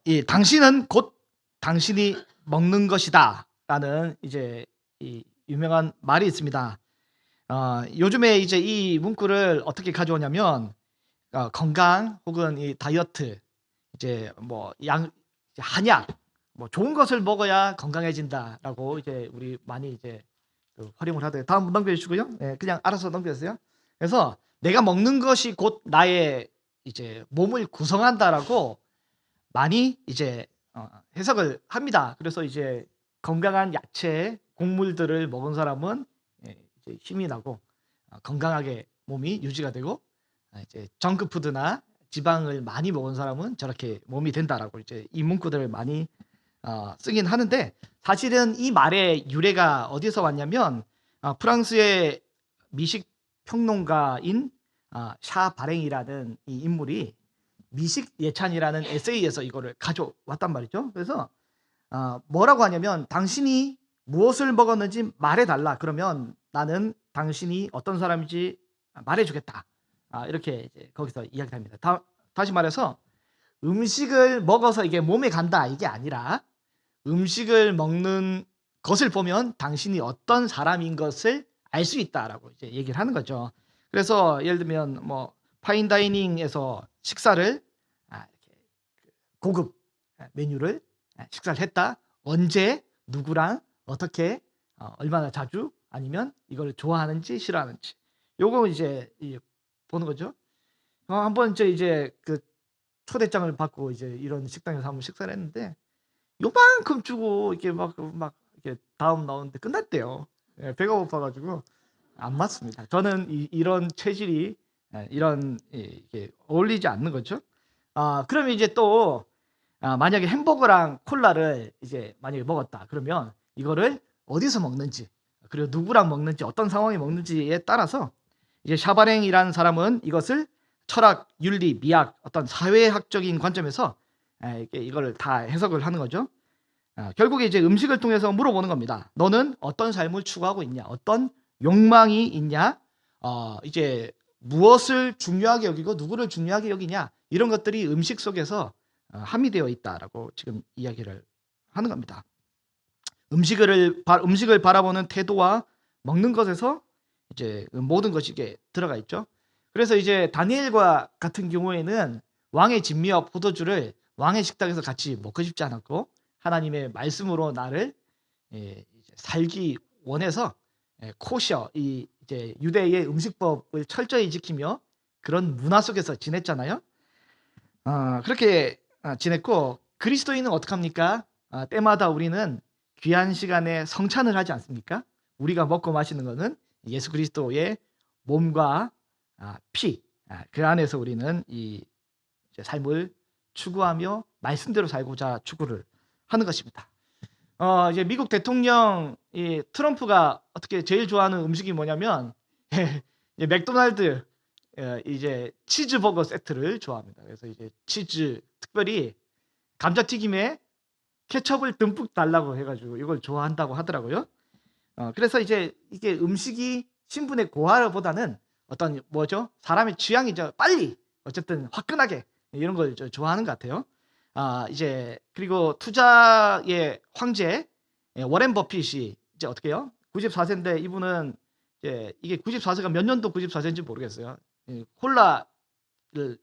이 당신은 곧 당신이 먹는 것이다라는 이제 이 유명한 말이 있습니다. 요즘에 이제 이 문구를 어떻게 가져오냐면 건강 혹은 이 다이어트 이제 뭐 한약 뭐 좋은 것을 먹어야 건강해진다라고 이제 우리 많이 이제 활용을 하더라고요. 다음 넘겨 주시고요. 예, 그냥 알아서 넘겨 주세요. 그래서 내가 먹는 것이 곧 나의 이제 몸을 구성한다라고 많이 이제 해석을 합니다. 그래서 이제 건강한 야채, 곡물들을 먹은 사람은 이제 힘이 나고 건강하게 몸이 유지가 되고 이제 정크푸드나 지방을 많이 먹은 사람은 저렇게 몸이 된다라고 이제 이 문구들을 많이 쓰긴 하는데 사실은 이 말의 유래가 어디서 왔냐면 프랑스의 미식 평론가인 샤 바랭이라는 이 인물이 미식 예찬이라는 에세이에서 이거를 가져왔단 말이죠. 그래서 뭐라고 하냐면 당신이 무엇을 먹었는지 말해달라. 그러면 나는 당신이 어떤 사람인지 말해주겠다. 이렇게 이제 거기서 이야기를 합니다. 다시 말해서 음식을 먹어서 이게 몸에 간다 이게 아니라 음식을 먹는 것을 보면 당신이 어떤 사람인 것을 알 수 있다라고 이제 얘기를 하는 거죠. 그래서 예를 들면 뭐 파인다이닝에서 식사를 이렇게 고급 메뉴를 식사를 했다. 언제 누구랑 어떻게 얼마나 자주 아니면 이걸 좋아하는지 싫어하는지 요거 이제 보는 거죠. 한번 이제 그 초대장을 받고 이제 이런 식당에서 한번 식사를 했는데 요만큼 주고 이렇게 막 이렇게 다음 나오는데 끝났대요. 예, 배가 고파 가지고 안 맞습니다. 저는 이런 체질이 이런 이게 어울리지 않는 거죠. 그러면 이제 또 만약에 햄버거랑 콜라를 이제 만약에 먹었다. 그러면 이거를 어디서 먹는지 그리고 누구랑 먹는지 어떤 상황에 먹는지에 따라서 이제 샤바랭이라는 사람은 이것을 철학, 윤리, 미학 어떤 사회학적인 관점에서 이거를 다 해석을 하는 거죠. 결국에 이제 음식을 통해서 물어보는 겁니다. 너는 어떤 삶을 추구하고 있냐? 어떤 욕망이 있냐? 이제 무엇을 중요하게 여기고 누구를 중요하게 여기냐? 이런 것들이 음식 속에서 함유되어 있다라고 지금 이야기를 하는 겁니다. 음식을 바라보는 태도와 먹는 것에서 이제 모든 것이 이게 들어가 있죠. 그래서 이제 다니엘과 같은 경우에는 왕의 진미와 포도주를 왕의 식탁에서 같이 먹고 싶지 않았고 하나님의 말씀으로 나를 이제 살기 원해서 코셔 이 이제 유대의 음식법을 철저히 지키며 그런 문화 속에서 지냈잖아요. 그렇게 지냈고 그리스도인은 어떡합니까? 때마다 우리는 귀한 시간에 성찬을 하지 않습니까? 우리가 먹고 마시는 것은 예수 그리스도의 몸과 피, 그 안에서 우리는 이 삶을 추구하며 말씀대로 살고자 추구를 하는 것입니다. 이제 미국 대통령 이 트럼프가 어떻게 제일 좋아하는 음식이 뭐냐면 이제 맥도날드 이제 치즈버거 세트를 좋아합니다. 그래서 이제 치즈 특별히 감자튀김에 케첩을 듬뿍 달라고 해가지고 이걸 좋아한다고 하더라고요. 그래서 이제 이게 음식이 신분의 고하보다는 어떤 뭐죠? 사람의 취향이죠. 빨리 어쨌든 화끈하게 이런 걸 좋아하는 것 같아요. 이제 그리고 투자의 황제 워렌 버핏이 이제 어떻게 해요? 94세인데 이분은 이게 94세가 몇 년도 94세인지 모르겠어요. 콜라를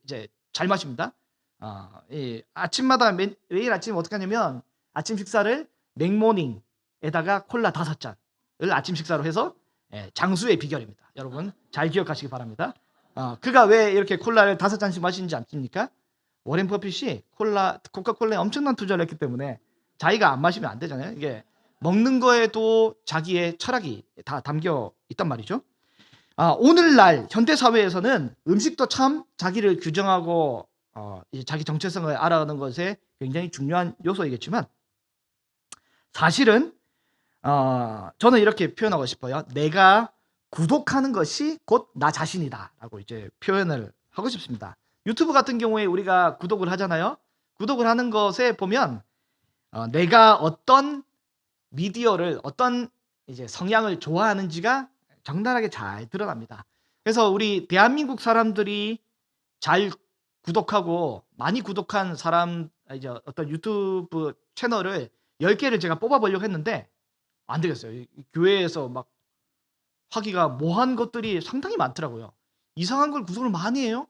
이제 잘 마십니다. 아침마다 매일 아침 어떻게 하냐면 아침 식사를 맥모닝에다가 콜라 5잔을 아침 식사로 해서 장수의 비결입니다. 여러분 잘 기억하시기 바랍니다. 그가 왜 이렇게 콜라를 5잔씩 마시는지 아십니까? 워렌 버핏이 코카콜라에 엄청난 투자를 했기 때문에 자기가 안 마시면 안 되잖아요. 이게 먹는 거에도 자기의 철학이 다 담겨 있단 말이죠. 오늘날 현대 사회에서는 음식도 참 자기를 규정하고 이제 자기 정체성을 알아가는 것에 굉장히 중요한 요소이겠지만 사실은 저는 이렇게 표현하고 싶어요. 내가 구독하는 것이 곧 나 자신이다라고 이제 표현을 하고 싶습니다. 유튜브 같은 경우에 우리가 구독을 하잖아요. 구독을 하는 것에 보면 내가 어떤 미디어를 어떤 이제 성향을 좋아하는지가 적나라하게 잘 드러납니다. 그래서 우리 대한민국 사람들이 잘 구독하고 많이 구독한 사람 이제 어떤 유튜브 채널을 10개를 제가 뽑아보려고 했는데 안 되겠어요. 이 교회에서 막 하기가 뭐한 것들이 상당히 많더라고요. 이상한 걸 구성을 많이 해요.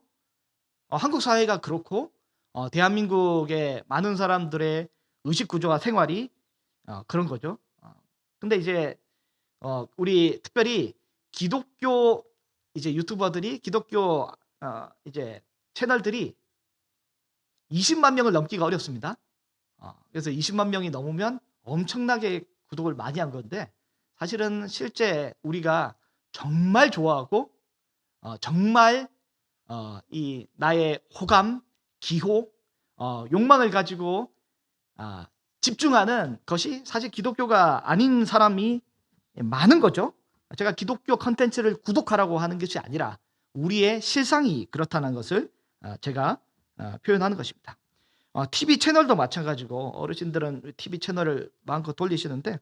한국 사회가 그렇고 대한민국의 많은 사람들의 의식 구조와 생활이 그런 거죠. 근데 이제 우리 특별히 기독교 이제 유튜버들이 기독교 이제 채널들이 20만 명을 넘기가 어렵습니다. 그래서 20만 명이 넘으면 엄청나게 구독을 많이 한 건데 사실은 실제 우리가 정말 좋아하고 정말 이 나의 호감, 기호, 욕망을 가지고 집중하는 것이 사실 기독교가 아닌 사람이 많은 거죠. 제가 기독교 컨텐츠를 구독하라고 하는 것이 아니라 우리의 실상이 그렇다는 것을 제가 표현하는 것입니다. TV 채널도 마찬가지고 어르신들은 TV 채널을 마음껏 돌리시는데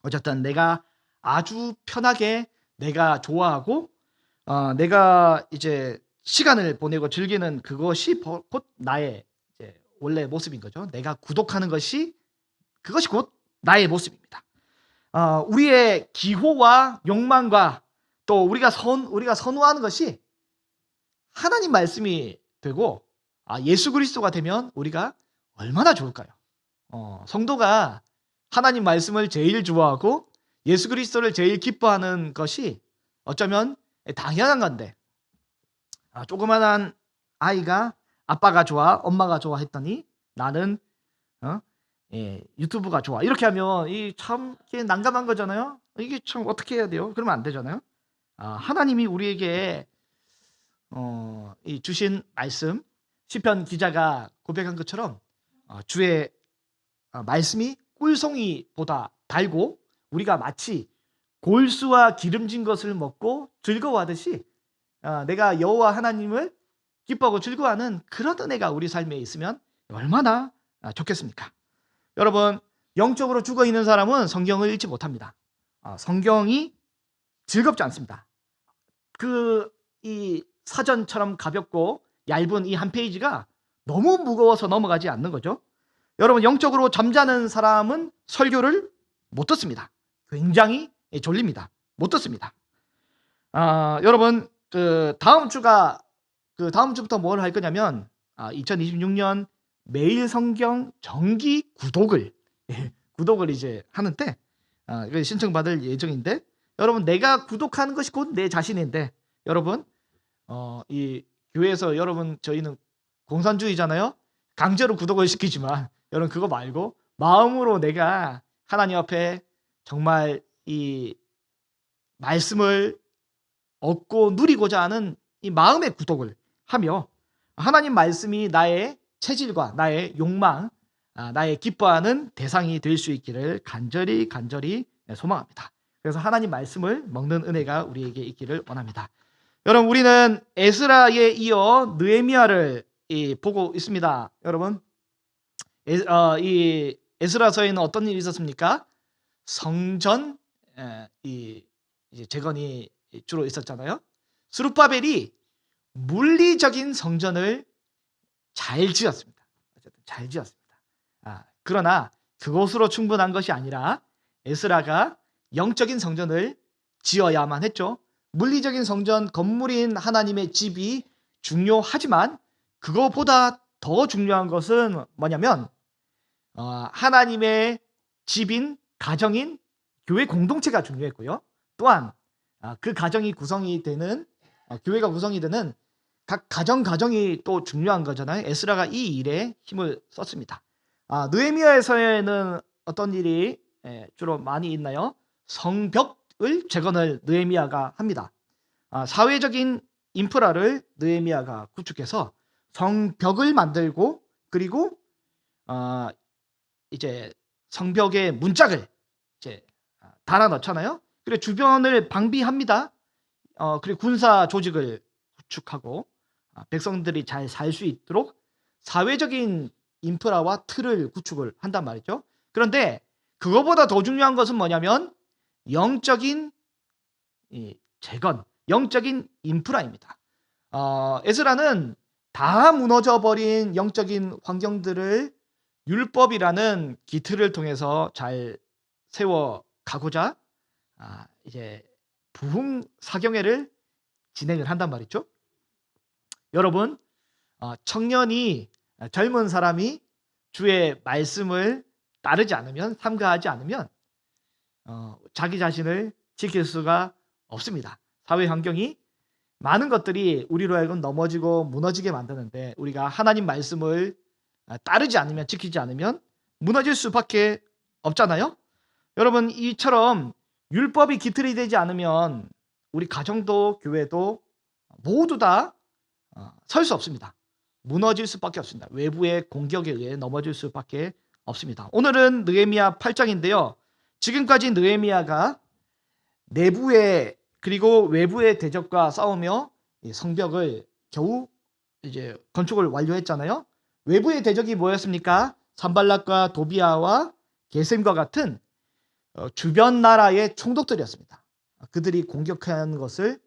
어쨌든 내가 아주 편하게 내가 좋아하고 내가 이제 시간을 보내고 즐기는 그것이 곧 나의 이제 원래 모습인 거죠. 내가 구독하는 것이 그것이 곧 나의 모습입니다. 우리의 기호와 욕망과 또 우리가 선호하는 것이 하나님 말씀이 되고 예수 그리스도가 되면 우리가 얼마나 좋을까요? 성도가 하나님 말씀을 제일 좋아하고 예수 그리스도를 제일 기뻐하는 것이 어쩌면 당연한 건데 조그만한 아이가 아빠가 좋아, 엄마가 좋아 했더니 나는 유튜브가 좋아. 이렇게 하면 이 참 난감한 거잖아요. 이게 참 어떻게 해야 돼요? 그러면 안 되잖아요. 하나님이 우리에게 이 주신 말씀 시편 기자가 고백한 것처럼 주의 말씀이 꿀송이보다 달고 우리가 마치 골수와 기름진 것을 먹고 즐거워하듯이 내가 여호와 하나님을 기뻐하고 즐거워하는 그런 은혜가 우리 삶에 있으면 얼마나 좋겠습니까? 여러분, 영적으로 죽어 있는 사람은 성경을 읽지 못합니다. 성경이 즐겁지 않습니다. 이 사전처럼 가볍고 얇은 이 한 페이지가 너무 무거워서 넘어가지 않는 거죠. 여러분, 영적으로 잠자는 사람은 설교를 못 듣습니다. 굉장히 졸립니다. 못 듣습니다. 여러분, 다음 주부터 뭘 할 거냐면 2026년 매일 성경 정기 구독을 이제 하는데 이거 신청받을 예정인데 여러분, 내가 구독하는 것이 곧 내 자신인데 여러분, 이 교회에서 여러분 저희는 공산주의잖아요. 강제로 구독을 시키지만 여러분 그거 말고 마음으로 내가 하나님 앞에 정말 이 말씀을 얻고 누리고자 하는 이 마음의 구독을 하며 하나님 말씀이 나의 체질과 나의 욕망, 나의 기뻐하는 대상이 될 수 있기를 간절히 소망합니다. 그래서 하나님 말씀을 먹는 은혜가 우리에게 있기를 원합니다. 여러분, 우리는 에스라에 이어 느헤미야를 보고 있습니다. 여러분, 이 에스라서에는 어떤 일이 있었습니까? 성전 이제 재건이 주로 있었잖아요. 스룹바벨이 물리적인 성전을 잘 지었습니다. 어쨌든 잘 지었습니다. 그러나 그것으로 충분한 것이 아니라 에스라가 영적인 성전을 지어야만 했죠. 물리적인 성전, 건물인 하나님의 집이 중요하지만 그거보다 더 중요한 것은 뭐냐면 하나님의 집인 가정인 교회 공동체가 중요했고요. 또한 그 가정이 구성이 되는 교회가 구성이 되는 각 가정이 또 중요한 거잖아요. 에스라가 이 일에 힘을 썼습니다. 느헤미야에서는 어떤 일이 주로 많이 있나요? 성벽을 재건을 느헤미야가 합니다. 사회적인 인프라를 느헤미야가 구축해서 성벽을 만들고 그리고 이제 성벽에 문짝을 이제 달아 넣잖아요. 그리고 주변을 방비합니다. 그리고 군사 조직을 구축하고 백성들이 잘 살 수 있도록 사회적인 인프라와 틀을 구축을 한단 말이죠. 그런데 그거보다 더 중요한 것은 뭐냐면 영적인 재건, 영적인 인프라입니다. 에스라는 다 무너져 버린 영적인 환경들을 율법이라는 기틀을 통해서 잘 세워 가고자 이제 부흥 사경회를 진행을 한단 말이죠. 여러분, 청년이 젊은 사람이 주의 말씀을 따르지 않으면, 삼가하지 않으면 자기 자신을 지킬 수가 없습니다. 사회 환경이 많은 것들이 우리로 하여금 넘어지고 무너지게 만드는데, 우리가 하나님 말씀을 따르지 않으면, 지키지 않으면 무너질 수밖에 없잖아요. 여러분, 이처럼 율법이 기틀이 되지 않으면 우리 가정도 교회도 모두 다 설 수 없습니다. 무너질 수밖에 없습니다. 외부의 공격에 의해 넘어질 수밖에 없습니다. 오늘은 느헤미야 8장인데요. 지금까지 느헤미야가 내부의 그리고 외부의 대적과 싸우며 성벽을 겨우 이제 건축을 완료했잖아요. 외부의 대적이 뭐였습니까? 산발락과 도비아와 게셈과 같은 주변 나라의 총독들이었습니다. 그들이 공격하는 것을,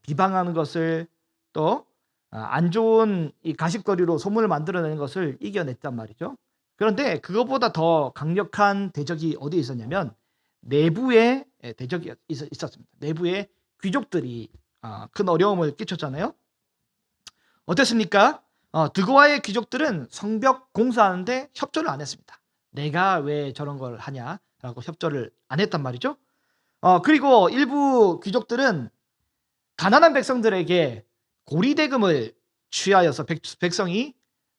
비방하는 것을, 또 안 좋은 이 가십거리로 소문을 만들어내는 것을 이겨냈단 말이죠. 그런데 그것보다 더 강력한 대적이 어디에 있었냐면 내부의 대적이 있었습니다. 내부의 귀족들이 큰 어려움을 끼쳤잖아요. 어땠습니까? 드고아의 귀족들은 성벽 공사하는데 협조를 안 했습니다. 내가 왜 저런 걸 하냐라고 협조를 안 했단 말이죠. 그리고 일부 귀족들은 가난한 백성들에게 고리대금을 취하여서 백성이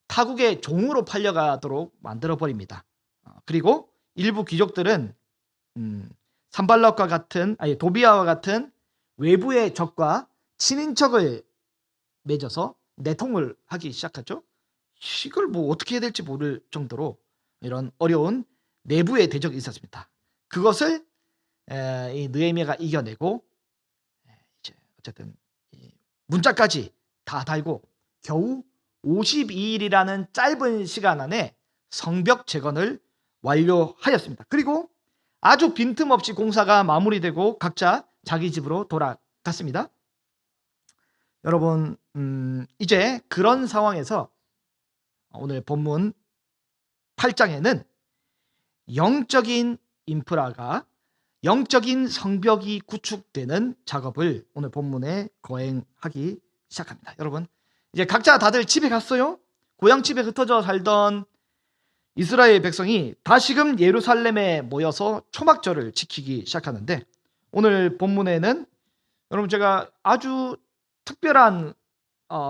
타국의 종으로 팔려가도록 만들어버립니다. 그리고 일부 귀족들은 산발락과 같은, 도비아와 같은 외부의 적과 친인척을 맺어서 내통을 하기 시작하죠. 이걸 뭐 어떻게 해야 될지 모를 정도로 이런 어려운 내부의 대적이 있었습니다. 그것을 이 느헤미야가 이겨내고 이제 어쨌든 문자까지 다 달고 겨우 52일이라는 짧은 시간 안에 성벽 재건을 완료하였습니다. 그리고 아주 빈틈없이 공사가 마무리되고 각자 자기 집으로 돌아갔습니다. 여러분, 이제 그런 상황에서 오늘 본문 8장에는 영적인 인프라가, 영적인 성벽이 구축되는 작업을 오늘 본문에 거행하기 시작합니다. 여러분, 이제 각자 다들 집에 갔어요. 고향 집에 흩어져 살던 이스라엘 백성이 다시금 예루살렘에 모여서 초막절을 지키기 시작하는데, 오늘 본문에는 여러분 제가 아주 특별한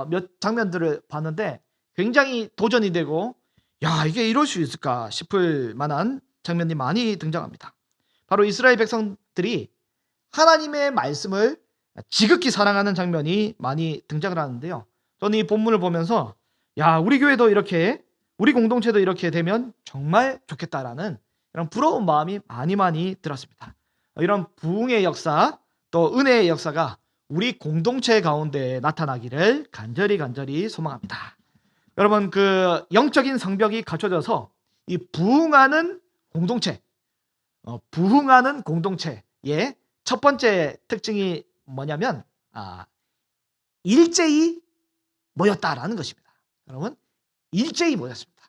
몇 장면들을 봤는데 굉장히 도전이 되고, 야, 이게 이럴 수 있을까 싶을 만한 장면이 많이 등장합니다. 바로 이스라엘 백성들이 하나님의 말씀을 지극히 사랑하는 장면이 많이 등장을 하는데요. 저는 이 본문을 보면서 야, 우리 교회도 이렇게, 우리 공동체도 이렇게 되면 정말 좋겠다라는 이런 부러운 마음이 많이 들었습니다. 이런 부흥의 역사, 또 은혜의 역사가 우리 공동체 가운데 나타나기를 간절히 소망합니다. 여러분, 그 영적인 성벽이 갖춰져서 이 부흥하는 공동체, 부흥하는 공동체의 첫 번째 특징이 뭐냐면 일제히 모였다라는 것입니다. 여러분, 일제히 모였습니다.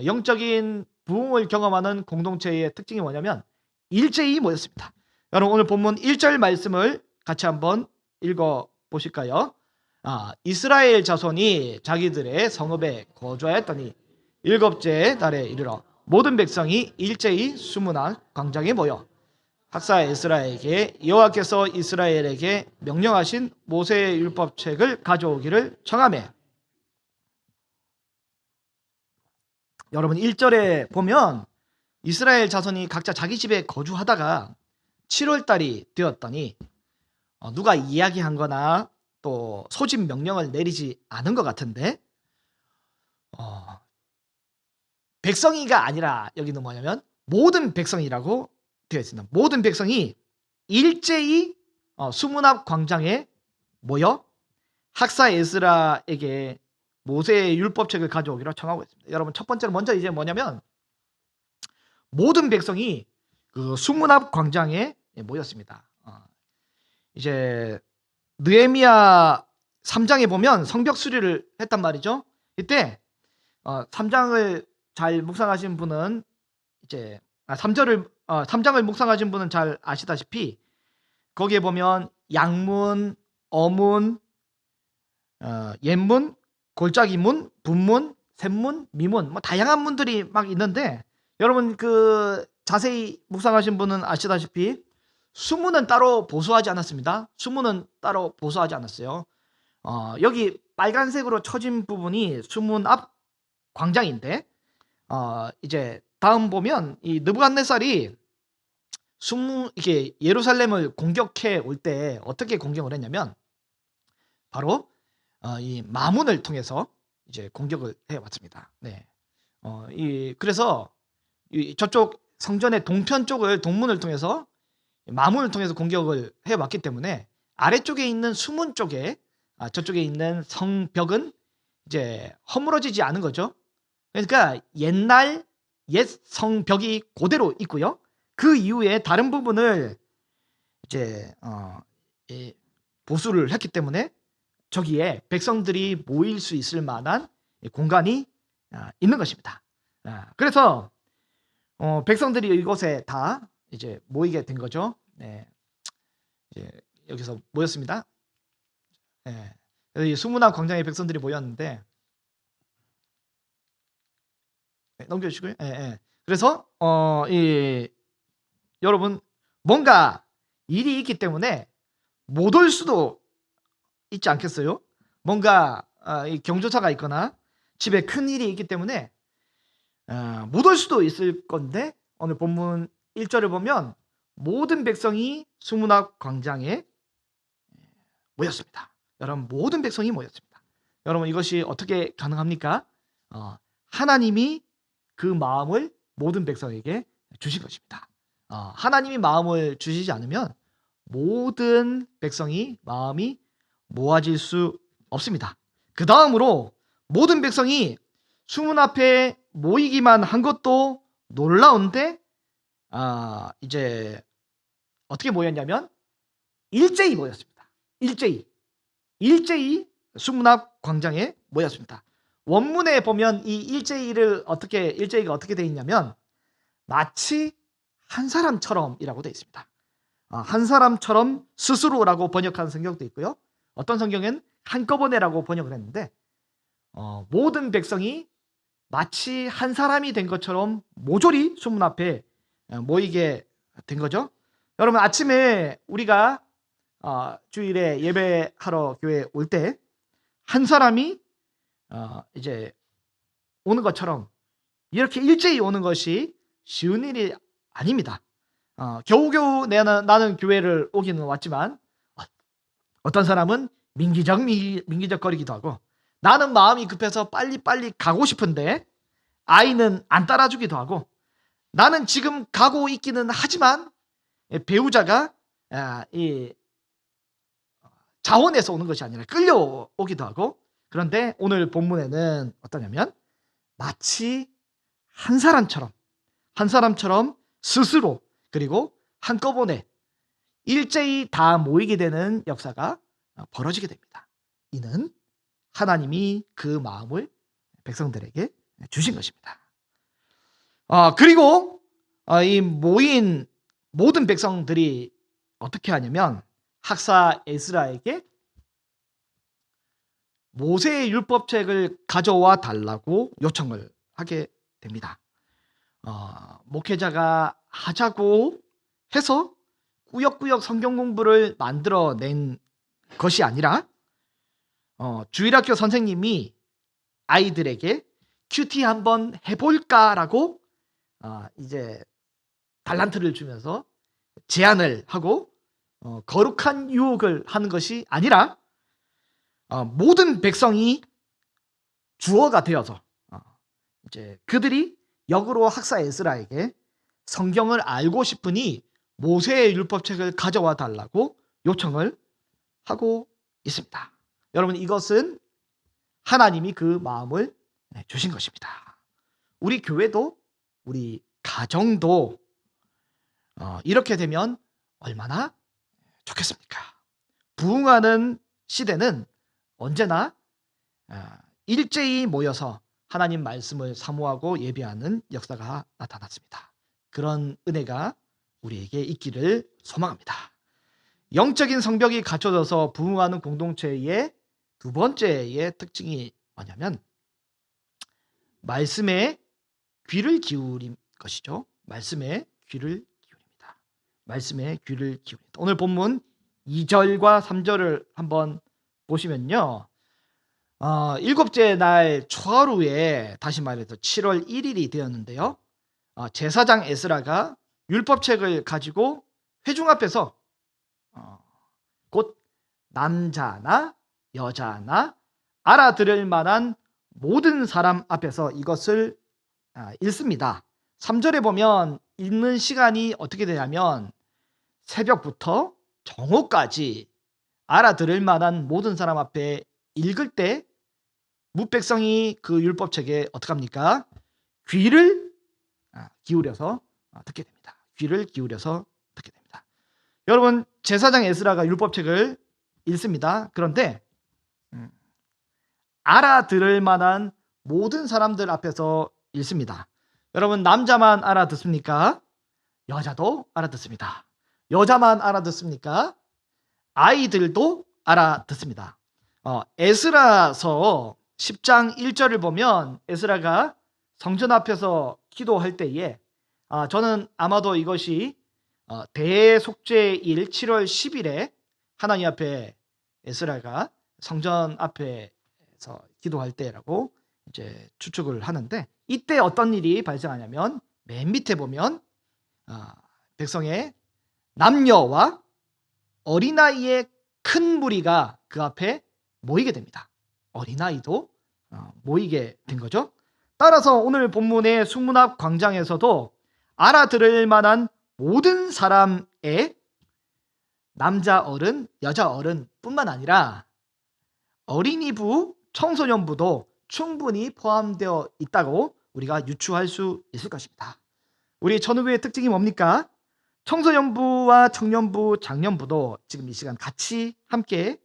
영적인 부흥을 경험하는 공동체의 특징이 뭐냐면 일제히 모였습니다. 여러분, 오늘 본문 1절 말씀을 같이 한번 읽어 보실까요? 이스라엘 자손이 자기들의 성읍에 거주하였더니 일곱째 달에 이르러 모든 백성이 일제히 수문학 광장에 모여 학사 에스라에게 여호와께서 이스라엘에게 명령하신 모세의 율법책을 가져오기를 청하매. 여러분, 1절에 보면 이스라엘 자손이 각자 자기 집에 거주하다가 7월 달이 되었더니 누가 이야기한 거나 또 소집 명령을 내리지 않은 것 같은데, 백성이가 아니라 여기는 뭐냐면 모든 백성이라고 되어 있습니다. 모든 백성이 일제히 수문학 광장에 모여 학사 에스라에게 모세의 율법책을 가져오기로 청하고 있습니다. 여러분, 첫 번째로 먼저 이제 뭐냐면 모든 백성이 그 수문학 광장에 모였습니다. 이제 느헤미야 3장에 보면 성벽 수리를 했단 말이죠. 이때 3장을 잘 묵상하신 분은 이제 3장을 묵상하신 분은 잘 아시다시피 거기에 보면 양문, 어문, 옛문, 골짜기문, 분문, 샘문, 미문 뭐 다양한 문들이 막 있는데 여러분 그 자세히 묵상하신 분은 아시다시피 수문은 따로 보수하지 않았습니다. 수문은 따로 보수하지 않았어요. 여기 빨간색으로 쳐진 부분이 수문 앞 광장인데 이제 다음 보면 이 느부갓네살이 이게 예루살렘을 공격해 올 때 어떻게 공격을 했냐면 바로 이 마문을 통해서 이제 공격을 해 왔습니다. 네. 그래서 저쪽 성전의 동편 쪽을 동문을 통해서 마문을 통해서 공격을 해 왔기 때문에 아래쪽에 있는 수문 쪽에 저쪽에 있는 성벽은 이제 허물어지지 않은 거죠. 그러니까 옛날 옛 성벽이 그대로 있고요. 그 이후에 다른 부분을 이제 보수를 했기 때문에 저기에 백성들이 모일 수 있을 만한 공간이 있는 것입니다. 그래서 백성들이 이곳에 다 이제 모이게 된 거죠. 네. 이제 여기서 모였습니다. 네. 여기 수문학 광장에 백성들이 모였는데 네, 넘겨주시고요. 네, 네. 그래서 여러분 뭔가 일이 있기 때문에 못 올 수도 있지 않겠어요? 뭔가 이 경조사가 있거나 집에 큰 일이 있기 때문에 못 올 수도 있을 건데 오늘 본문 1절을 보면 모든 백성이 수문학 광장에 모였습니다. 여러분 모든 백성이 모였습니다. 여러분 이것이 어떻게 가능합니까? 하나님이 그 마음을 모든 백성에게 주신 것입니다. 하나님이 마음을 주시지 않으면 모든 백성이 마음이 모아질 수 없습니다. 그 다음으로 모든 백성이 수문 앞에 모이기만 한 것도 놀라운데 이제 어떻게 모였냐면 일제히 모였습니다. 일제히 수문 앞 광장에 모였습니다. 원문에 보면 이 일제히가 어떻게 되어 있냐면 마치 한 사람처럼이라고 되어 있습니다. 한 사람처럼 스스로라고 번역하는 성경도 있고요. 어떤 성경엔 한꺼번에라고 번역을 했는데 모든 백성이 마치 한 사람이 된 것처럼 모조리 수문 앞에 모이게 된 거죠. 여러분 아침에 우리가 주일에 예배하러 교회 올 때 한 사람이 이제 오는 것처럼 이렇게 일제히 오는 것이 쉬운 일이 아닙니다. 겨우겨우 나는 교회를 오기는 왔지만 어떤 사람은 민기적 거리기도 하고 나는 마음이 급해서 빨리빨리 가고 싶은데 아이는 안 따라주기도 하고 나는 지금 가고 있기는 하지만 배우자가 이 자원에서 오는 것이 아니라 끌려오기도 하고 그런데 오늘 본문에는 어떠냐면 마치 한 사람처럼 스스로 그리고 한꺼번에 일제히 다 모이게 되는 역사가 벌어지게 됩니다. 이는 하나님이 그 마음을 백성들에게 주신 것입니다. 그리고 이 모인 모든 백성들이 어떻게 하냐면 학사 에스라에게 모세의 율법책을 가져와 달라고 요청을 하게 됩니다. 목회자가 하자고 해서 꾸역꾸역 성경 공부를 만들어낸 것이 아니라 주일학교 선생님이 아이들에게 큐티 한번 해볼까라고 이제 달란트를 주면서 제안을 하고 거룩한 유혹을 하는 것이 아니라 모든 백성이 주어가 되어서 이제 그들이 역으로 학사 에스라에게 성경을 알고 싶으니 모세의 율법책을 가져와 달라고 요청을 하고 있습니다. 여러분 이것은 하나님이 그 마음을 주신 것입니다. 우리 교회도 우리 가정도 이렇게 되면 얼마나 좋겠습니까? 부흥하는 시대는 언제나 일제히 모여서 하나님 말씀을 사모하고 예배하는 역사가 나타났습니다. 그런 은혜가 우리에게 있기를 소망합니다. 영적인 성벽이 갖춰져서 부흥하는 공동체의 두 번째의 특징이 뭐냐면 말씀에 귀를 기울인 것이죠. 말씀에 귀를 기울입니다. 말씀에 귀를 기울입니다. 오늘 본문 2절과 3절을 한번 보시면요. 일곱째 날 초하루에 다시 말해서 7월 1일이 되었는데요. 제사장 에스라가 율법책을 가지고 회중 앞에서 곧 남자나 여자나 알아들을 만한 모든 사람 앞에서 이것을 읽습니다. 3절에 보면 읽는 시간이 어떻게 되냐면 새벽부터 정오까지 알아들을 만한 모든 사람 앞에 읽을 때 뭇백성이 그 율법책에 어떻게 합니까? 귀를 기울여서 듣게 됩니다. 귀를 기울여서 듣게 됩니다. 여러분, 제사장 에스라가 율법책을 읽습니다. 그런데 알아들을 만한 모든 사람들 앞에서 읽습니다. 여러분, 남자만 알아듣습니까? 여자도 알아듣습니다. 여자만 알아듣습니까? 아이들도 알아듣습니다. 에스라서 10장 1절을 보면 에스라가 성전 앞에서 기도할 때에 저는 아마도 이것이 대속죄일 7월 10일에 하나님 앞에 에스라가 성전 앞에서 기도할 때라고 이제 추측을 하는데, 이때 어떤 일이 발생하냐면 맨 밑에 보면 백성의 남녀와 어린아이의 큰 무리가 그 앞에 모이게 됩니다. 어린아이도 모이게 된 거죠. 따라서 오늘 본문의 숙문 앞 광장에서도 알아들을 만한 모든 사람의 남자 어른, 여자 어른 뿐만 아니라 어린이부, 청소년부도 충분히 포함되어 있다고 우리가 유추할 수 있을 것입니다. 우리 전후부의 특징이 뭡니까? 청소년부와 청년부, 장년부도 지금 이 시간 같이 함께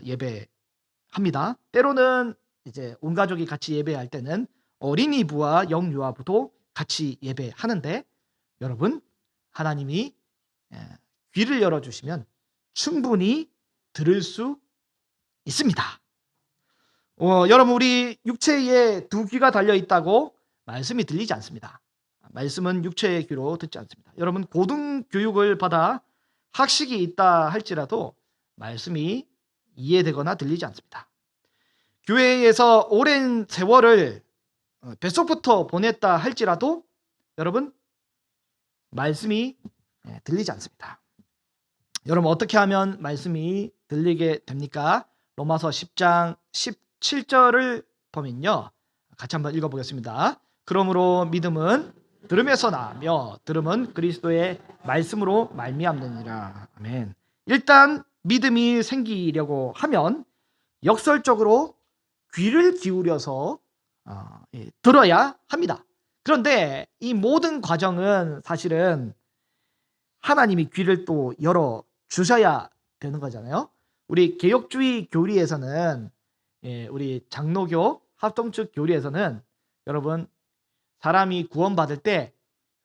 예배합니다. 때로는 이제 온 가족이 같이 예배할 때는 어린이부와 영유아부도 같이 예배하는데, 여러분, 하나님이 귀를 열어주시면 충분히 들을 수 있습니다. 여러분, 우리 육체에 두 귀가 달려있다고 말씀이 들리지 않습니다. 말씀은 육체의 귀로 듣지 않습니다. 여러분, 고등교육을 받아 학식이 있다 할지라도 말씀이 이해되거나 들리지 않습니다. 교회에서 오랜 세월을 뱃속부터 보냈다 할지라도 여러분, 말씀이 들리지 않습니다. 여러분, 어떻게 하면 말씀이 들리게 됩니까? 로마서 10장 17절을 보면요, 같이 한번 읽어보겠습니다. 그러므로 믿음은 들음에서 나며 들음은 그리스도의 말씀으로 말미암느니라. 아멘. 일단 믿음이 생기려고 하면 역설적으로 귀를 기울여서 들어야 합니다. 그런데 이 모든 과정은 사실은 하나님이 귀를 또 열어 주셔야 되는 거잖아요. 우리 개혁주의 교리에서는 우리 장로교 합동측 교리에서는 여러분, 사람이 구원받을 때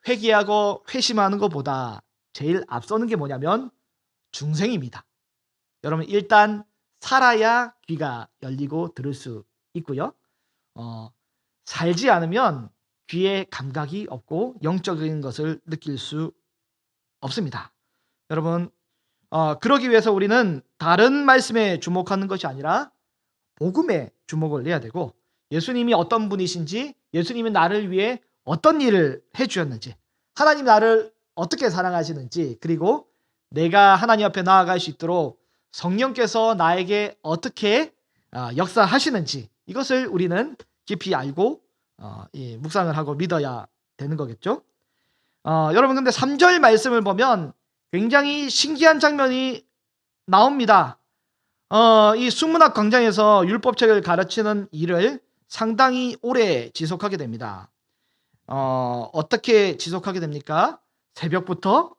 회개하고 회심하는 것보다 제일 앞서는 게 뭐냐면 중생입니다. 여러분, 일단 살아야 귀가 열리고 들을 수 있고요. 살지 않으면 귀에 감각이 없고 영적인 것을 느낄 수 없습니다. 여러분, 그러기 위해서 우리는 다른 말씀에 주목하는 것이 아니라 복음에 주목을 해야 되고, 예수님이 어떤 분이신지, 예수님이 나를 위해 어떤 일을 해주셨는지, 하나님 나를 어떻게 사랑하시는지, 그리고 내가 하나님 앞에 나아갈 수 있도록 성령께서 나에게 어떻게 역사하시는지, 이것을 우리는 깊이 알고 묵상을 하고 믿어야 되는 거겠죠. 여러분, 근데 3절 말씀을 보면 굉장히 신기한 장면이 나옵니다. 이 숙문학 광장에서 율법책을 가르치는 일을 상당히 오래 지속하게 됩니다. 어떻게 지속하게 됩니까? 새벽부터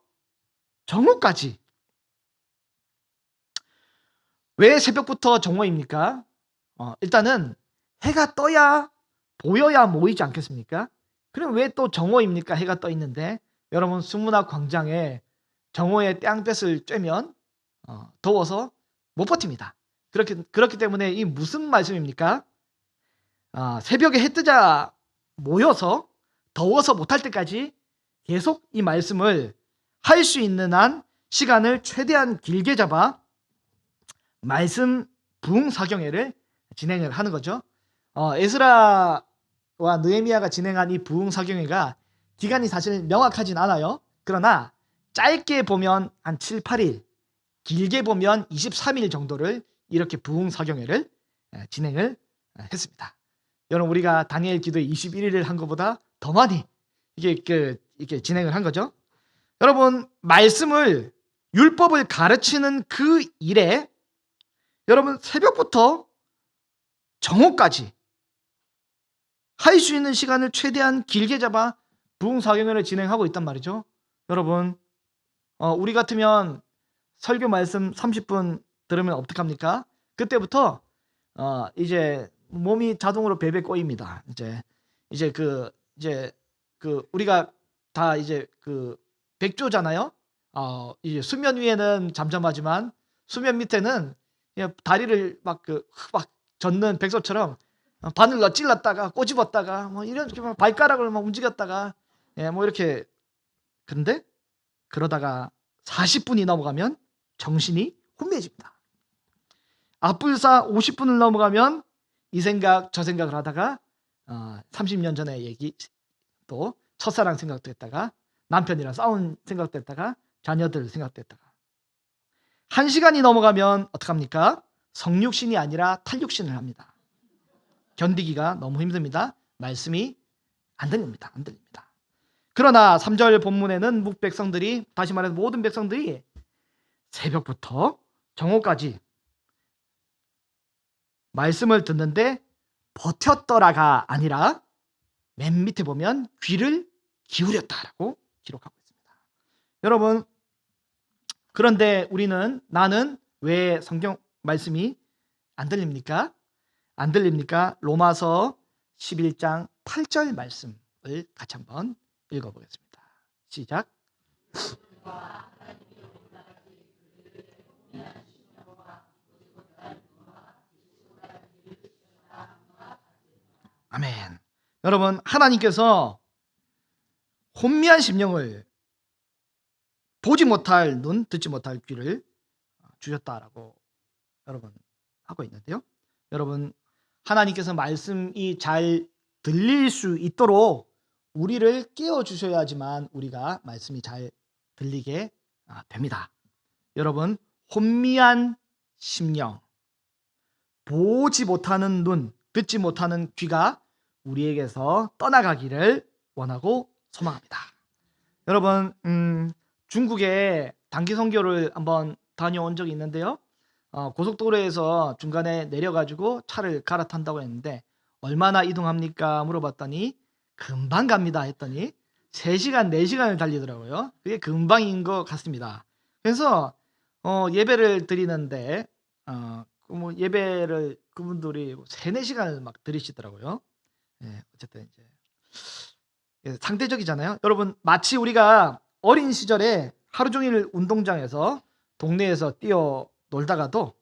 정오까지. 왜 새벽부터 정오입니까? 일단은 해가 떠야 보여야 모이지 않겠습니까? 그럼 왜 또 정오입니까? 해가 떠 있는데. 여러분, 숙문학 광장에 정오의 땡볕을 쬐면 더워서 못 버팁니다. 그렇기 때문에 이 무슨 말씀입니까? 새벽에 해 뜨자 모여서 더워서 못할 때까지 계속 이 말씀을 할 수 있는 한 시간을 최대한 길게 잡아 말씀 부흥 사경회를 진행을 하는 거죠. 에스라와 느헤미야가 진행한 이 부흥 사경회가 기간이 사실 명확하진 않아요. 그러나 짧게 보면 한 7, 8일, 길게 보면 23일 정도를 이렇게 부흥 사경회를 진행을 했습니다. 여러분, 우리가 다니엘 기도 21일을 한 것보다 더 많이 이렇게 진행을 한 거죠. 여러분, 말씀을 율법을 가르치는 그 일에 여러분 새벽부터 정오까지 할 수 있는 시간을 최대한 길게 잡아 부흥사경회를 진행하고 있단 말이죠. 여러분, 우리 같으면 설교 말씀 30분 들으면 어떡합니까? 그때부터 이제 몸이 자동으로 베베 꼬입니다. 이제 우리가 다 이제 백조잖아요. 이제 수면 위에는 잠잠하지만 수면 밑에는 그냥 다리를 막 젓는 백소처럼 바늘로 찔렀다가 꼬집었다가 뭐 이런 발가락을 막 움직였다가 뭐 이렇게. 그런데 그러다가 40분이 넘어가면 정신이 혼미해집니다. 앞불사 50분을 넘어가면 이 생각 저 생각을 하다가 30년 전의 얘기, 또 첫사랑 생각도 했다가 남편이랑 싸운 생각도 했다가 자녀들 생각도 했다가 1시간이 넘어가면 어떡합니까? 성육신이 아니라 탈육신을 합니다. 견디기가 너무 힘듭니다. 말씀이 안 들립니다. 그러나 3절 본문에는 묵백성들이, 다시 말해서 모든 백성들이 새벽부터 정오까지 말씀을 듣는데 버텼더라가 아니라 맨 밑에 보면 귀를 기울였다라고 기록하고 있습니다. 여러분, 그런데 나는 왜 성경 말씀이 안 들립니까? 로마서 11장 8절 말씀을 같이 한번 읽어보겠습니다. 시작. 아멘. 여러분, 하나님께서 혼미한 심령을 보지 못할 눈, 듣지 못할 귀를 주셨다라고 여러분 하고 있는데요. 여러분, 하나님께서 말씀이 잘 들릴 수 있도록 우리를 깨워주셔야지만 우리가 말씀이 잘 들리게 됩니다. 여러분, 혼미한 심령, 보지 못하는 눈, 듣지 못하는 귀가 우리에게서 떠나가기를 원하고 소망합니다. 여러분, 중국에 단기 선교를 한번 다녀온 적이 있는데요. 고속도로에서 중간에 내려가지고 차를 갈아탄다고 했는데 얼마나 이동합니까? 물어봤더니 금방 갑니다 했더니 3시간, 4시간을 달리더라고요. 그게 금방인 것 같습니다. 그래서 예배를 드리는데 예배를 그분들이 3, 4시간을 막 드리시더라고요. 어쨌든 이제 상대적이잖아요. 여러분, 마치 우리가 어린 시절에 하루 종일 운동장에서 동네에서 뛰어 놀다가도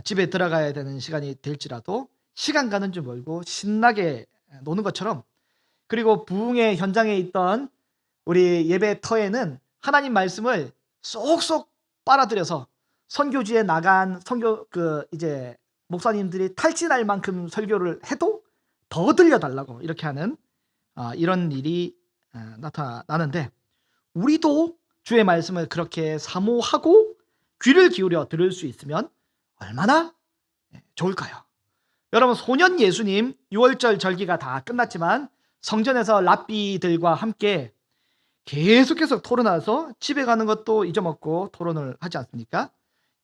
집에 들어가야 되는 시간이 될지라도 시간 가는 줄 모르고 신나게 노는 것처럼, 그리고 부흥의 현장에 있던 우리 예배터에는 하나님 말씀을 쏙쏙 빨아들여서 선교지에 나간 이제 목사님들이 탈진할 만큼 설교를 해도 더 들려달라고 이렇게 하는 이런 일이 나타나는데, 우리도 주의 말씀을 그렇게 사모하고 귀를 기울여 들을 수 있으면 얼마나 좋을까요? 여러분, 소년 예수님 6월절 절기가 다 끝났지만 성전에서 랍비들과 함께 계속해서 토론하서 집에 가는 것도 잊어먹고 토론을 하지 않습니까?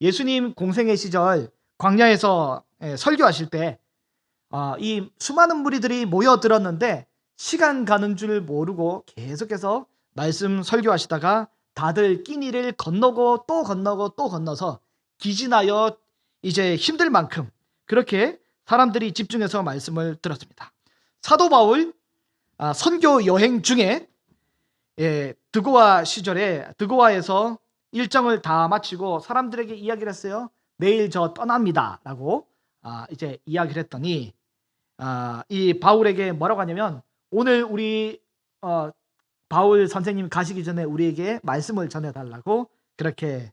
예수님 공생의 시절 광야에서 설교하실 때 이 수많은 무리들이 모여들었는데 시간 가는 줄 모르고 계속해서 말씀 설교하시다가 다들 끼니를 건너고 또 건너고 또 건너서 기진하여 이제 힘들 만큼 그렇게 사람들이 집중해서 말씀을 들었습니다. 사도 바울 선교 여행 중에 드고아 시절에 드고아에서 일정을 다 마치고 사람들에게 이야기를 했어요. 내일 저 떠납니다 라고 이제 이야기를 했더니 이 바울에게 뭐라고 하냐면, 오늘 우리 바울 선생님 가시기 전에 우리에게 말씀을 전해달라고 그렇게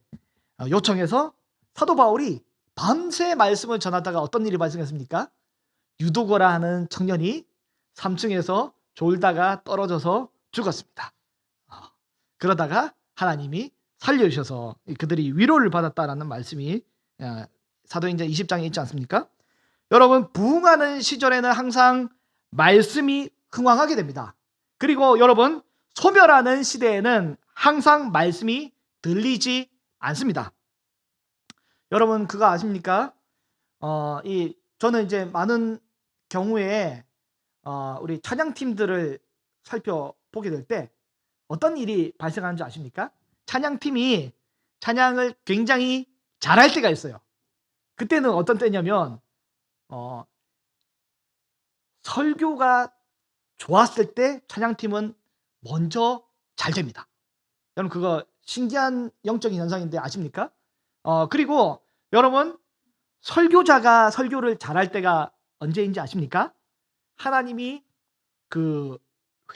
요청해서 사도 바울이 밤새 말씀을 전하다가 어떤 일이 발생했습니까? 유도거라 하는 청년이 3층에서 졸다가 떨어져서 죽었습니다. 그러다가 하나님이 살려주셔서 그들이 위로를 받았다라는 말씀이 사도행전 20장에 있지 않습니까? 여러분, 부흥하는 시절에는 항상 말씀이 흥왕하게 됩니다. 그리고 여러분, 소멸하는 시대에는 항상 말씀이 들리지 않습니다. 여러분, 그거 아십니까? 저는 이제 많은 경우에 우리 찬양팀들을 살펴보게 될 때 어떤 일이 발생하는지 아십니까? 찬양팀이 찬양을 굉장히 잘할 때가 있어요. 그때는 어떤 때냐면 설교가 좋았을 때 찬양팀은 먼저 잘 됩니다. 여러분, 그거 신기한 영적인 현상인데 아십니까? 그리고 여러분, 설교자가 설교를 잘할 때가 언제인지 아십니까? 하나님이 그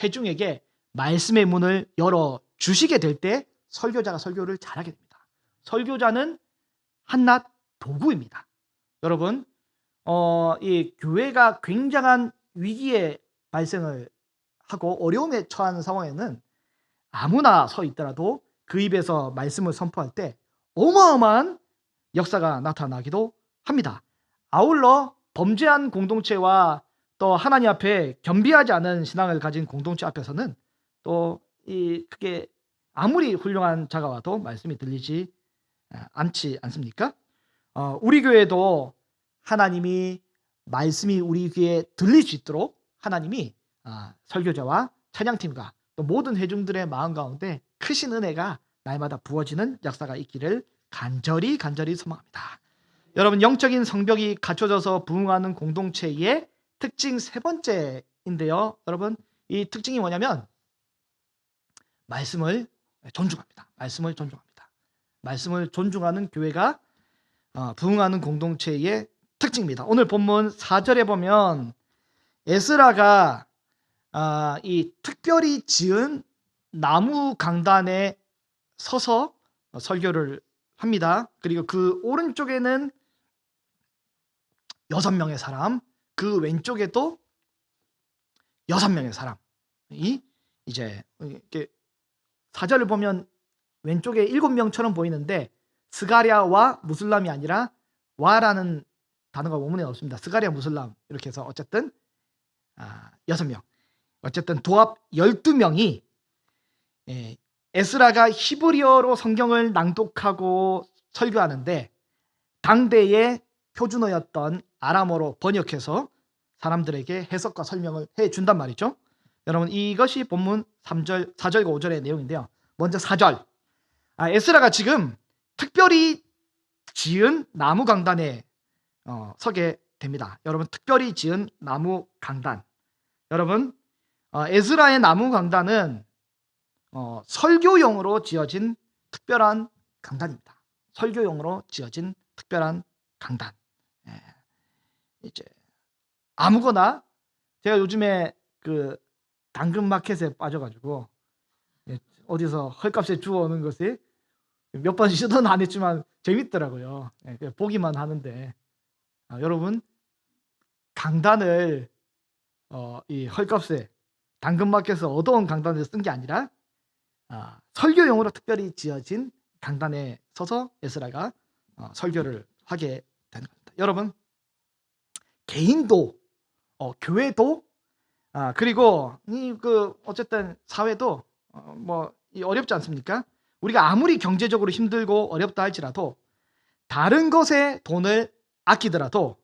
회중에게 말씀의 문을 열어 주시게 될 때 설교자가 설교를 잘하게 됩니다. 설교자는 한낱 도구입니다. 여러분, 이 교회가 굉장한 위기에 발생을 하고 어려움에 처한 상황에는 아무나 서 있더라도 그 입에서 말씀을 선포할 때 어마어마한 역사가 나타나기도 합니다. 아울러 범죄한 공동체와 또 하나님 앞에 겸비하지 않은 신앙을 가진 공동체 앞에서는 또 그게 아무리 훌륭한 자가 와도 말씀이 들리지 않지 않습니까? 우리 교회도 하나님이 말씀이 우리 귀에 들릴 수 있도록 하나님이 설교자와 찬양팀과 또 모든 회중들의 마음 가운데 크신 은혜가 날마다 부어지는 역사가 있기를 간절히 소망합니다. 여러분, 영적인 성벽이 갖춰져서 부흥하는 공동체의 특징 세 번째인데요. 여러분, 이 특징이 뭐냐면 말씀을 존중합니다. 말씀을 존중하는 교회가 부흥하는 공동체의 특징입니다. 오늘 본문 4절에 보면 에스라가 이 특별히 지은 나무 강단에 서서 설교를 합니다. 그리고 그 오른쪽에는 6명의 사람, 그 왼쪽에도 6명의 사람이 이제 이렇게 4절을 보면 왼쪽에 7명처럼 보이는데 스가랴와 무슬람이 아니라 와라는 단어가 원문에 없습니다. 스가랴, 무슬람 이렇게 해서 어쨌든 6명, 어쨌든 도합 12명이 에스라가 히브리어로 성경을 낭독하고 설교하는데 당대의 표준어였던 아람어로 번역해서 사람들에게 해석과 설명을 해준단 말이죠. 여러분, 이것이 본문 3절, 4절과 5절의 내용인데요. 먼저 4절, 에스라가 지금 특별히 지은 나무 강단에 서게 됩니다. 여러분, 특별히 지은 나무 강단, 여러분, 에스라의 나무 강단은 설교용으로 지어진 특별한 강단입니다. 설교용으로 지어진 특별한 강단. 이제 아무거나, 제가 요즘에 그 당근마켓에 빠져가지고 어디서 헐값에 주워오는 것이 몇 번 시도는 안 했지만 재밌더라고요. 보기만 하는데 여러분, 강단을 이 헐값에 당근마켓에서 얻어온 강단을 쓴 게 아니라 설교용으로 특별히 지어진 강단에 서서 에스라가 설교를 하게 되는 겁니다. 여러분, 개인도 교회도 그리고 어쨌든 사회도 어렵지 않습니까? 우리가 아무리 경제적으로 힘들고 어렵다 할지라도 다른 것에 돈을 아끼더라도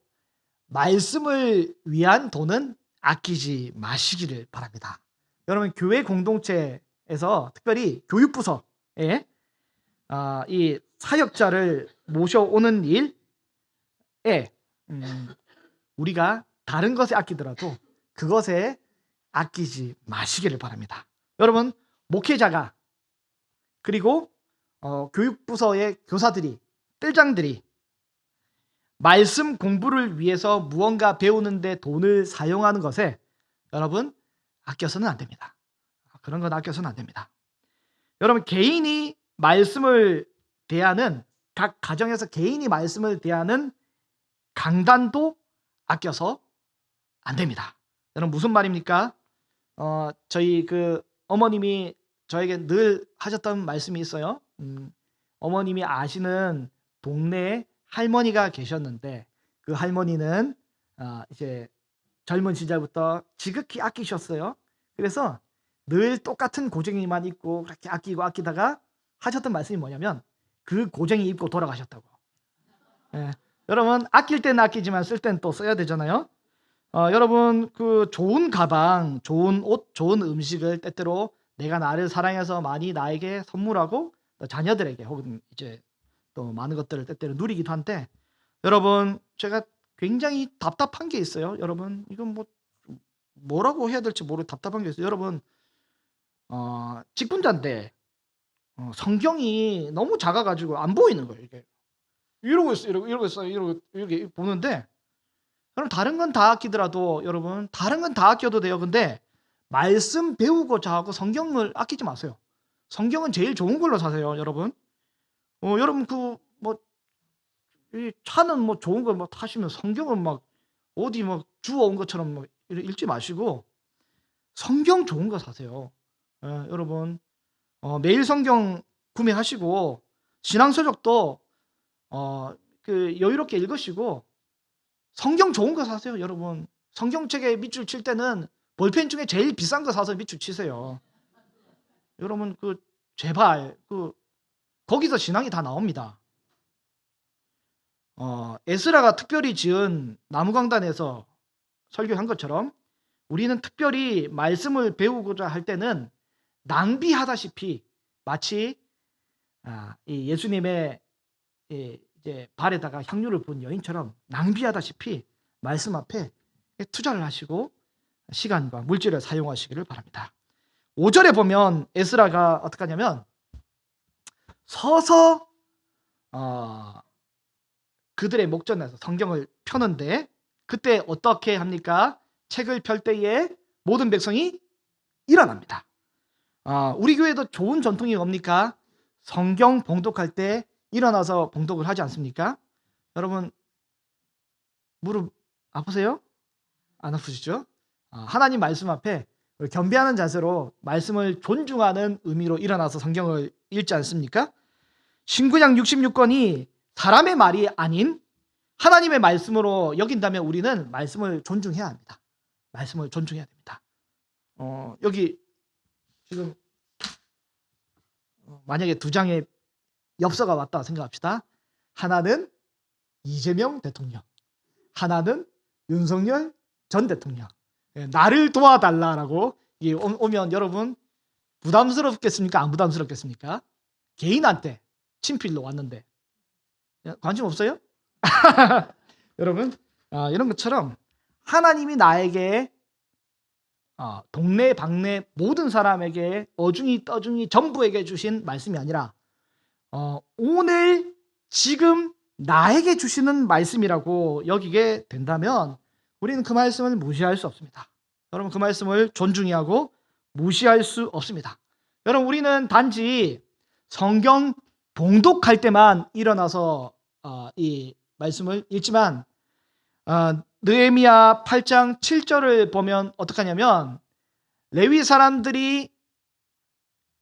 말씀을 위한 돈은 아끼지 마시기를 바랍니다. 여러분, 교회 공동체에서 특별히 교육부서에 이 사역자를 모셔오는 일, 우리가 다른 것에 아끼더라도 그것에 아끼지 마시기를 바랍니다. 여러분, 목회자가 그리고 교육부서의 교사들이, 뜰장들이 말씀 공부를 위해서 무언가 배우는데 돈을 사용하는 것에 여러분 아껴서는 안 됩니다. 그런 건 아껴서는 안 됩니다. 여러분, 개인이 말씀을 대하는, 각 가정에서 개인이 말씀을 대하는 강단도 아껴서 안 됩니다. 여러분, 무슨 말입니까? 저희 그 어머님이 저에게 늘 하셨던 말씀이 있어요. 어머님이 아시는 동네에 할머니가 계셨는데 그 할머니는 이제 젊은 시절부터 지극히 아끼셨어요. 그래서 늘 똑같은 고쟁이만 입고 그렇게 아끼고 아끼다가 하셨던 말씀이 뭐냐면 그 고쟁이 입고 돌아가셨다고. 예. 여러분, 아낄 때는 아끼지만 쓸 때는 또 써야 되잖아요. 여러분, 그 좋은 가방, 좋은 옷, 좋은 음식을 때때로 내가 나를 사랑해서 많이 나에게 선물하고 또 자녀들에게 혹은 이제 또 많은 것들을 때때로 누리기도 한데, 여러분, 제가 굉장히 답답한 게 있어요. 여러분, 이건 뭐라고 해야 될지 모르고 답답한 게 있어요. 여러분, 직분자인데 성경이 너무 작아가지고 안 보이는 거예요. 이게 이러고 있어요. 이러고 있어요. 이렇게 보는데, 여러분, 다른 건 다 아끼더라도 여러분 다른 건 다 아껴도 돼요. 근데 말씀 배우고자 하고 성경을 아끼지 마세요. 성경은 제일 좋은 걸로 사세요, 여러분. 여러분 이 차는 좋은 걸 타시면 성경은 어디 주워온 것처럼 읽지 마시고 성경 좋은 거 사세요. 여러분, 매일 성경 구매하시고 신앙서적도 그 여유롭게 읽으시고 성경 좋은 거 사세요, 여러분. 성경책에 밑줄 칠 때는 볼펜 중에 제일 비싼 거 사서 밑줄 치세요. 여러분, 제발 거기서 신앙이 다 나옵니다. 에스라가 특별히 지은 나무강단에서 설교한 것처럼 우리는 특별히 말씀을 배우고자 할 때는 낭비하다시피 마치 이 예수님의 이제 발에다가 향유를 부은 여인처럼 낭비하다시피 말씀 앞에 투자를 하시고 시간과 물질을 사용하시기를 바랍니다. 5절에 보면 에스라가 어떻게 하냐면 서서 그들의 목전에서 성경을 펴는데 그때 어떻게 합니까? 책을 펼 때에 모든 백성이 일어납니다. 우리 교회도 좋은 전통이 뭡니까? 성경 봉독할 때 일어나서 봉독을 하지 않습니까? 여러분, 무릎 아프세요? 안 아프시죠? 하나님 말씀 앞에 겸비하는 자세로 말씀을 존중하는 의미로 일어나서 성경을 읽지 않습니까? 신구약 66권이 사람의 말이 아닌 하나님의 말씀으로 여긴다면 우리는 말씀을 존중해야 합니다. 말씀을 존중해야 됩니다. 여기 지금 만약에 두 장의 엽서가 왔다 생각합시다. 하나는 이재명 대통령, 하나는 윤석열 전 대통령. 나를 도와달라라고 오면 여러분 부담스럽겠습니까? 안 부담스럽겠습니까? 개인한테 친필로 왔는데 관심 없어요? 여러분, 이런 것처럼 하나님이 나에게 동네 방네 모든 사람에게 어중이 떠중이 전부에게 주신 말씀이 아니라 오늘 지금 나에게 주시는 말씀이라고 여기게 된다면 우리는 그 말씀을 무시할 수 없습니다. 여러분, 그 말씀을 존중해야 하고 무시할 수 없습니다. 여러분, 우리는 단지 성경 봉독할 때만 일어나서 이 말씀을 읽지만 느헤미야 8장 7절을 보면 어떻게 하냐면 레위 사람들이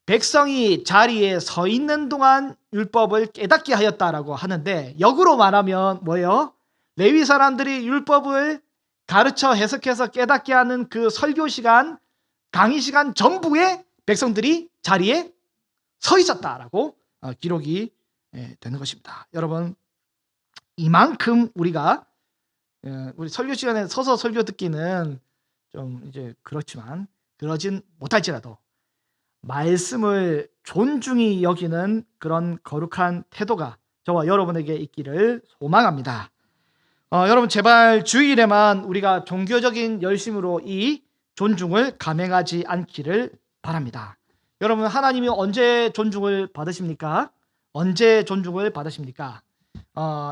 백성이 자리에 서 있는 동안 율법을 깨닫게 하였다라고 하는데 역으로 말하면 뭐예요? 레위 사람들이 율법을 가르쳐 해석해서 깨닫게 하는 그 설교 시간, 강의 시간 전부에 백성들이 자리에 서 있었다라고 기록이 되는 것입니다. 여러분, 이만큼 우리가 우리 설교 시간에 서서 설교 듣기는 좀 이제 그렇지만 그러진 못할지라도 말씀을 존중히 여기는 그런 거룩한 태도가 저와 여러분에게 있기를 소망합니다. 여러분 제발 주일에만 우리가 종교적인 열심으로 이 존중을 감행하지 않기를 바랍니다. 여러분 하나님이 언제 존중을 받으십니까? 언제 존중을 받으십니까?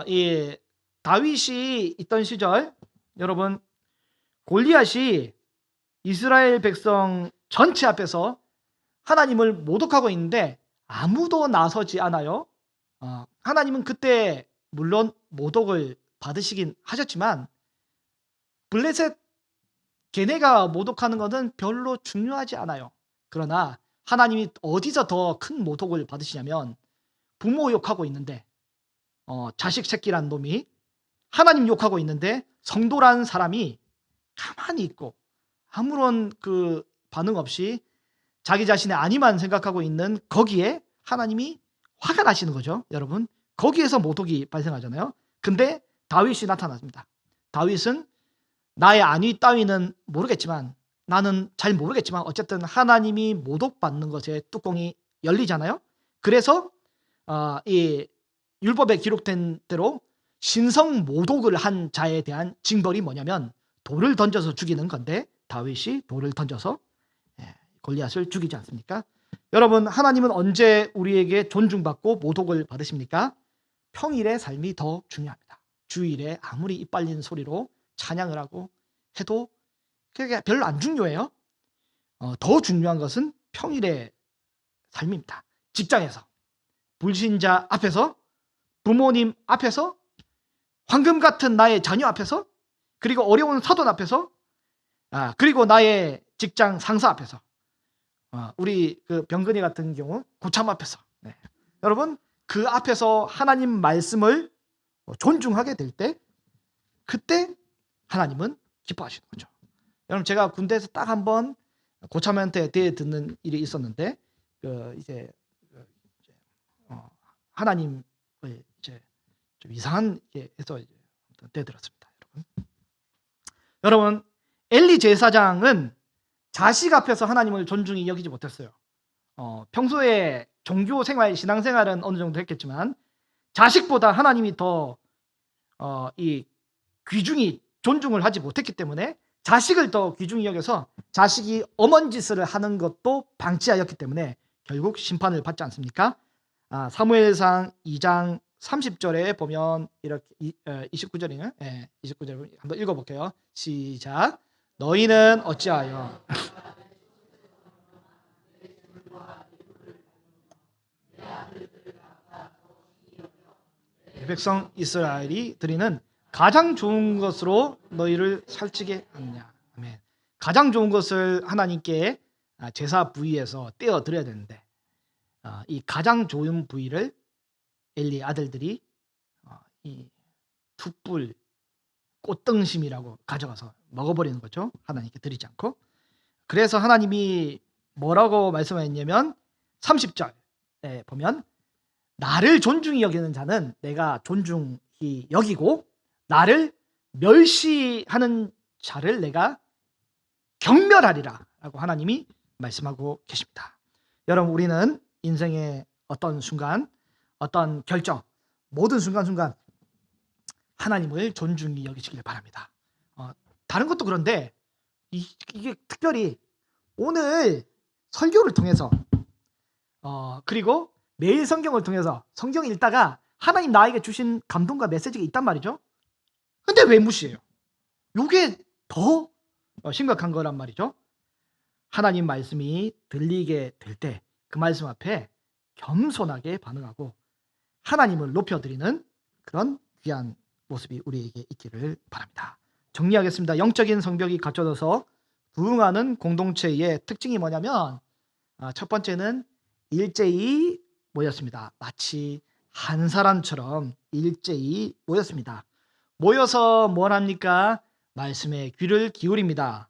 이 다윗이 있던 시절 여러분 골리앗이 이스라엘 백성 전체 앞에서 하나님을 모독하고 있는데 아무도 나서지 않아요. 하나님은 그때 물론 모독을 받으시긴 하셨지만 블레셋 걔네가 모독하는 것은 별로 중요하지 않아요. 그러나 하나님이 어디서 더 큰 모독을 받으시냐면 부모 욕하고 있는데 자식 새끼란 놈이 하나님 욕하고 있는데 성도란 사람이 가만히 있고 아무런 그 반응 없이 자기 자신의 안위만 생각하고 있는 거기에 하나님이 화가 나시는 거죠. 여러분 거기에서 모독이 발생하잖아요. 근데 다윗이 나타났습니다. 다윗은 나의 안위 따위는 모르겠지만 나는 잘 모르겠지만 어쨌든 하나님이 모독받는 것에 뚜껑이 열리잖아요. 그래서 이 율법에 기록된 대로 신성 모독을 한 자에 대한 징벌이 뭐냐면 돌을 던져서 죽이는 건데 다윗이 돌을 던져서 골리앗을 죽이지 않습니까? 여러분 하나님은 언제 우리에게 존중받고 모독을 받으십니까? 평일의 삶이 더 중요합니다. 주일에 아무리 이빨린 소리로 찬양을 하고 해도 그게 별로 안 중요해요. 더 중요한 것은 평일의 삶입니다. 직장에서, 불신자 앞에서, 부모님 앞에서, 황금 같은 나의 자녀 앞에서, 그리고 어려운 사돈 앞에서, 그리고 나의 직장 상사 앞에서, 우리 그 병근이 같은 경우 고참 앞에서. 네. 여러분 그 앞에서 하나님 말씀을 존중하게 될 때 그때 하나님은 기뻐하시는 거죠. 여러분 제가 군대에서 딱 한 번 고참한테 대해 듣는 일이 있었는데 이제 하나님을 이제 좀 이상한 게 해서 대해 들었습니다. 여러분 엘리 제사장은 자식 앞에서 하나님을 존중히 여기지 못했어요. 평소에 종교 생활, 신앙 생활은 어느 정도 했겠지만 자식보다 하나님이 더 이 귀중히 존중을 하지 못했기 때문에 자식을 더 귀중히 여겨서 자식이 엄한 짓을 하는 것도 방치하였기 때문에 결국 심판을 받지 않습니까? 사무엘상 2장 30절에 보면 이렇게 29절이네. 29절 한번 읽어볼게요. 시작. 너희는 어찌하여 백성 이스라엘이 드리는 가장 좋은 것으로 너희를 살찌게 하느냐. 아멘. 가장 좋은 것을 하나님께 제사 부위에서 떼어 드려야 되는데 이 가장 좋은 부위를 엘리 아들들이 이 툭불 꽃등심이라고 가져가서 먹어버리는 거죠. 하나님께 드리지 않고. 그래서 하나님이 뭐라고 말씀하셨냐면 30절에 보면 나를 존중히 여기는 자는 내가 존중히 여기고 나를 멸시하는 자를 내가 경멸하리라 라고 하나님이 말씀하고 계십니다. 여러분 우리는 인생의 어떤 순간 어떤 결정 모든 순간순간 하나님을 존중히 여기시길 바랍니다. 다른 것도 그런데 이게 특별히 오늘 설교를 통해서 그리고 매일 성경을 통해서 성경 읽다가 하나님 나에게 주신 감동과 메시지가 있단 말이죠. 근데 왜 무시해요? 이게 더 심각한 거란 말이죠. 하나님 말씀이 들리게 될 때 그 말씀 앞에 겸손하게 반응하고 하나님을 높여드리는 그런 귀한 모습이 우리에게 있기를 바랍니다. 정리하겠습니다. 영적인 성벽이 갖춰져서 부흥하는 공동체의 특징이 뭐냐면 첫 번째는 일제히 모였습니다. 마치 한 사람처럼 일제히 모였습니다. 모여서 뭘 합니까? 말씀에 귀를 기울입니다.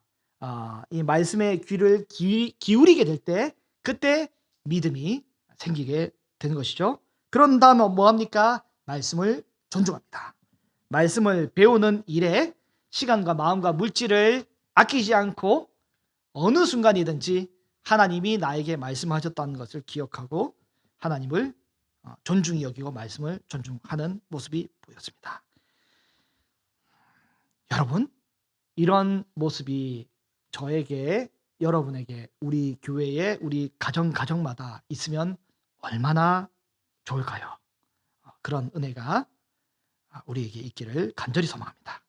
이 말씀에 귀를 기울이게 될 때 그때 믿음이 생기게 되는 것이죠. 그런 다음에 뭐 합니까? 말씀을 존중합니다. 말씀을 배우는 일에 시간과 마음과 물질을 아끼지 않고 어느 순간이든지 하나님이 나에게 말씀하셨다는 것을 기억하고 하나님을 존중히 여기고 말씀을 존중하는 모습이 보였습니다. 여러분, 이런 모습이 저에게, 여러분에게, 우리 교회에, 우리 가정마다 있으면 얼마나 좋을까요? 그런 은혜가 우리에게 있기를 간절히 소망합니다.